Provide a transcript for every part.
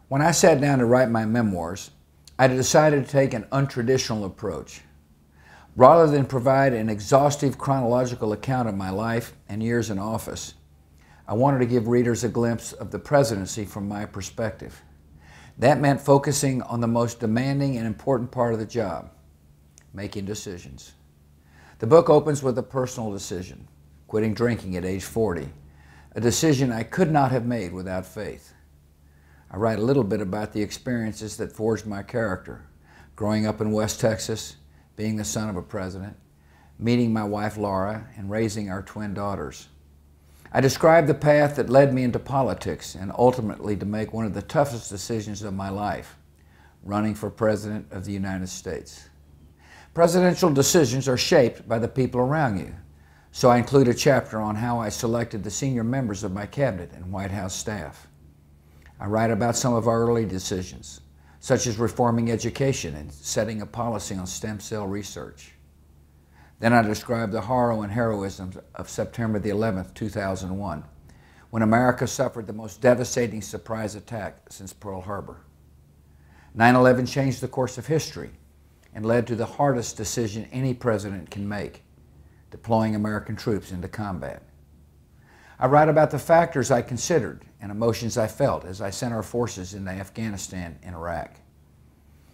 When I sat down to write my memoirs, I decided to take an untraditional approach. Rather than provide an exhaustive chronological account of my life and years in office, I wanted to give readers a glimpse of the presidency from my perspective. That meant focusing on the most demanding and important part of the job, making decisions. The book opens with a personal decision, quitting drinking at age 40, a decision I could not have made without faith. I write a little bit about the experiences that forged my character, growing up in West Texas, being the son of a president, meeting my wife Laura, and raising our twin daughters. I describe the path that led me into politics and ultimately to make one of the toughest decisions of my life, running for President of the United States. Presidential decisions are shaped by the people around you, so I include a chapter on how I selected the senior members of my cabinet and White House staff. I write about some of our early decisions, such as reforming education and setting a policy on stem cell research. Then I describe the horror and heroism of September the 11th, 2001, when America suffered the most devastating surprise attack since Pearl Harbor. 9/11 changed the course of history and led to the hardest decision any president can make, deploying American troops into combat. I write about the factors I considered and emotions I felt as I sent our forces into Afghanistan and Iraq.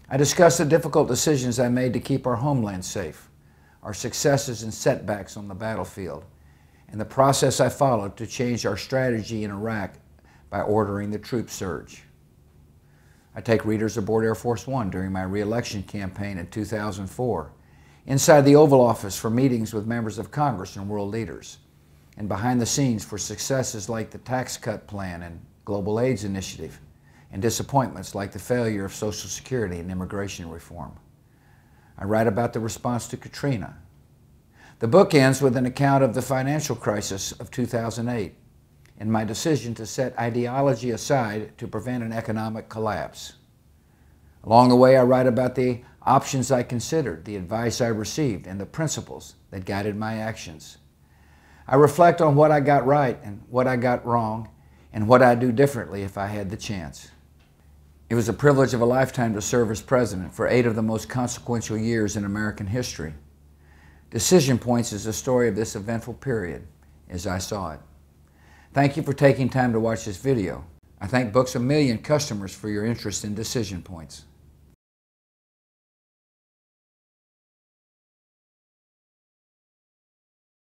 I discuss the difficult decisions I made to keep our homeland safe, our successes and setbacks on the battlefield, and the process I followed to change our strategy in Iraq by ordering the troop surge. I take readers aboard Air Force One during my re-election campaign in 2004, inside the Oval Office for meetings with members of Congress and world leaders, and behind the scenes for successes like the tax cut plan and global AIDS initiative, and disappointments like the failure of Social Security and immigration reform. I write about the response to Katrina. The book ends with an account of the financial crisis of 2008 and my decision to set ideology aside to prevent an economic collapse. Along the way, I write about the options I considered, the advice I received, and the principles that guided my actions. I reflect on what I got right and what I got wrong, and what I'd do differently if I had the chance. It was a privilege of a lifetime to serve as president for 8 of the most consequential years in American history. Decision Points is a story of this eventful period as I saw it. Thank you for taking time to watch this video. I thank Books A Million customers for your interest in Decision Points.